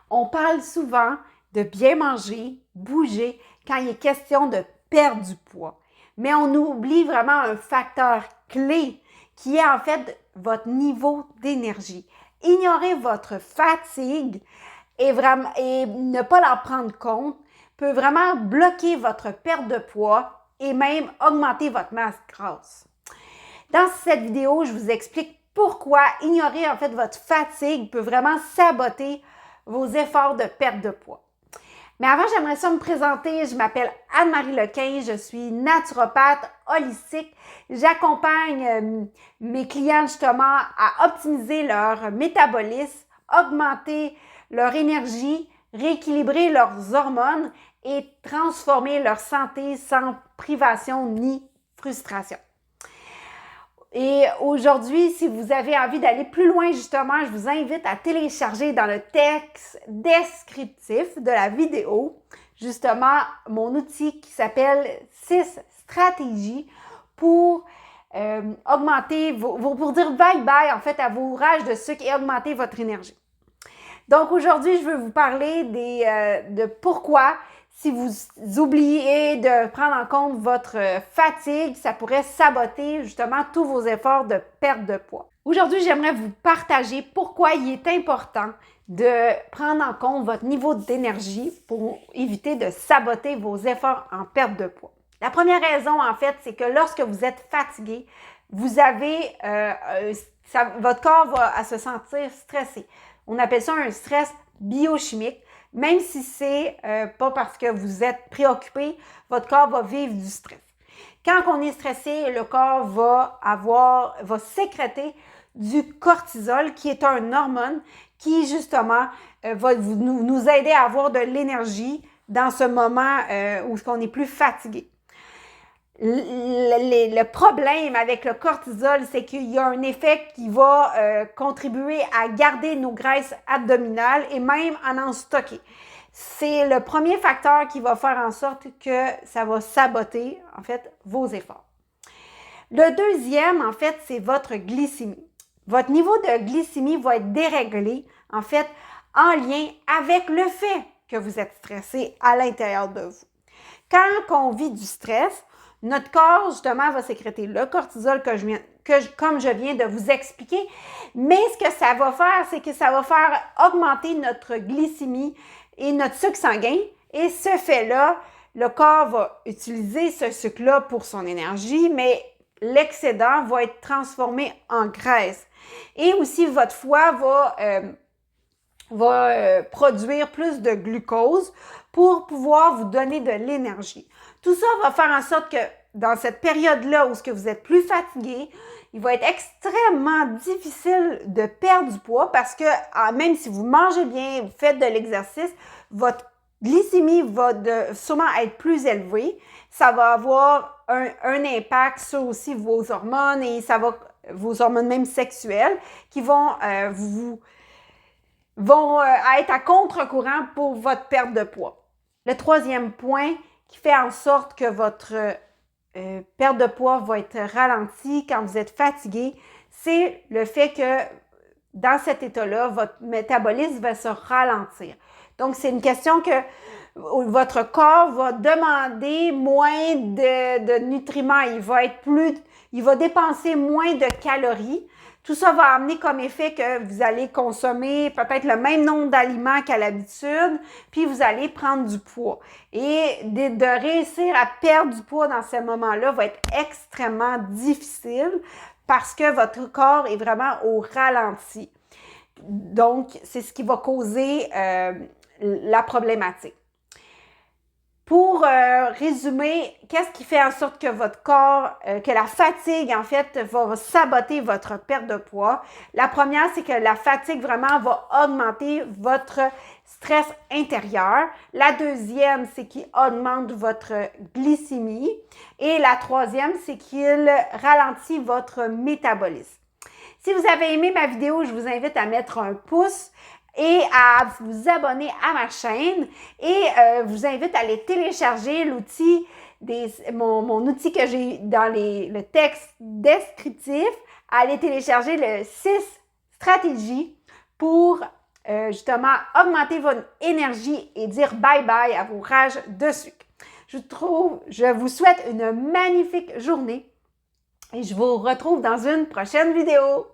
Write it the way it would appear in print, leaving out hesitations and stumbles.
On parle souvent de bien manger, bouger, quand il est question de perdre du poids. Mais on oublie vraiment un facteur clé qui est en fait votre niveau d'énergie. Ignorer votre fatigue et ne pas l'en prendre compte peut vraiment bloquer votre perte de poids et même augmenter votre masse grasse. Dans cette vidéo, je vous explique pourquoi ignorer en fait votre fatigue peut vraiment saboter vos efforts de perte de poids. Mais avant, j'aimerais ça me présenter. Je m'appelle Anne-Marie Lequin, je suis naturopathe holistique. J'accompagne mes clients justement à optimiser leur métabolisme, augmenter leur énergie, rééquilibrer leurs hormones et transformer leur santé sans privation ni frustration. Et aujourd'hui, si vous avez envie d'aller plus loin, justement, je vous invite à télécharger dans le texte descriptif de la vidéo, justement, mon outil qui s'appelle 6 stratégies pour augmenter, pour dire bye-bye, en fait, à vos rages de sucre et augmenter votre énergie. Donc, aujourd'hui, je veux vous parler de pourquoi, si vous oubliez de prendre en compte votre fatigue, ça pourrait saboter justement tous vos efforts de perte de poids. Aujourd'hui, j'aimerais vous partager pourquoi il est important de prendre en compte votre niveau d'énergie pour éviter de saboter vos efforts en perte de poids. La première raison, en fait, c'est que lorsque vous êtes fatigué, vous avez, votre corps va se sentir stressé. On appelle ça un stress biochimique. Même si c'est pas parce que vous êtes préoccupé, votre corps va vivre du stress. Quand on est stressé, le corps va sécréter du cortisol, qui est un hormone qui, justement, va nous aider à avoir de l'énergie dans ce moment où on est plus fatigué. Le problème avec le cortisol, c'est qu'il y a un effet qui va contribuer à garder nos graisses abdominales et même à en stocker. C'est le premier facteur qui va faire en sorte que ça va saboter, en fait, vos efforts. Le deuxième, en fait, c'est votre glycémie. Votre niveau de glycémie va être déréglé, en fait, en lien avec le fait que vous êtes stressé à l'intérieur de vous. Quand on vit du stress, notre corps, justement, va sécréter le cortisol comme je viens de vous expliquer. Mais ce que ça va faire, c'est que ça va faire augmenter notre glycémie et notre sucre sanguin. Et ce fait-là, le corps va utiliser ce sucre-là pour son énergie, mais l'excédent va être transformé en graisse. Et aussi, votre foie va produire plus de glucose pour pouvoir vous donner de l'énergie. Tout ça va faire en sorte que dans cette période-là où vous êtes plus fatigué, il va être extrêmement difficile de perdre du poids parce que même si vous mangez bien, vous faites de l'exercice, votre glycémie va sûrement être plus élevée. Ça va avoir un impact sur aussi vos hormones et vos hormones même sexuelles qui vont être à contre-courant pour votre perte de poids. Le troisième point qui fait en sorte que votre perte de poids va être ralentie quand vous êtes fatigué, c'est le fait que dans cet état-là, votre métabolisme va se ralentir. Donc, c'est une question que votre corps va demander moins de nutriments, il va dépenser moins de calories. Tout ça va amener comme effet que vous allez consommer peut-être le même nombre d'aliments qu'à l'habitude, puis vous allez prendre du poids. Et de réussir à perdre du poids dans ces moments-là va être extrêmement difficile parce que votre corps est vraiment au ralenti. Donc, c'est ce qui va causer la problématique. Pour résumer, qu'est-ce qui fait en sorte que votre corps, que la fatigue, en fait, va saboter votre perte de poids? La première, c'est que la fatigue vraiment va augmenter votre stress intérieur. La deuxième, c'est qu'il augmente votre glycémie. Et la troisième, c'est qu'il ralentit votre métabolisme. Si vous avez aimé ma vidéo, je vous invite à mettre un pouce et à vous abonner à ma chaîne et je vous invite à aller télécharger l'outil, mon outil que j'ai dans le texte descriptif, à aller télécharger le 6 stratégies pour justement augmenter votre énergie et dire bye-bye à vos rages de sucre. Je vous souhaite une magnifique journée et je vous retrouve dans une prochaine vidéo.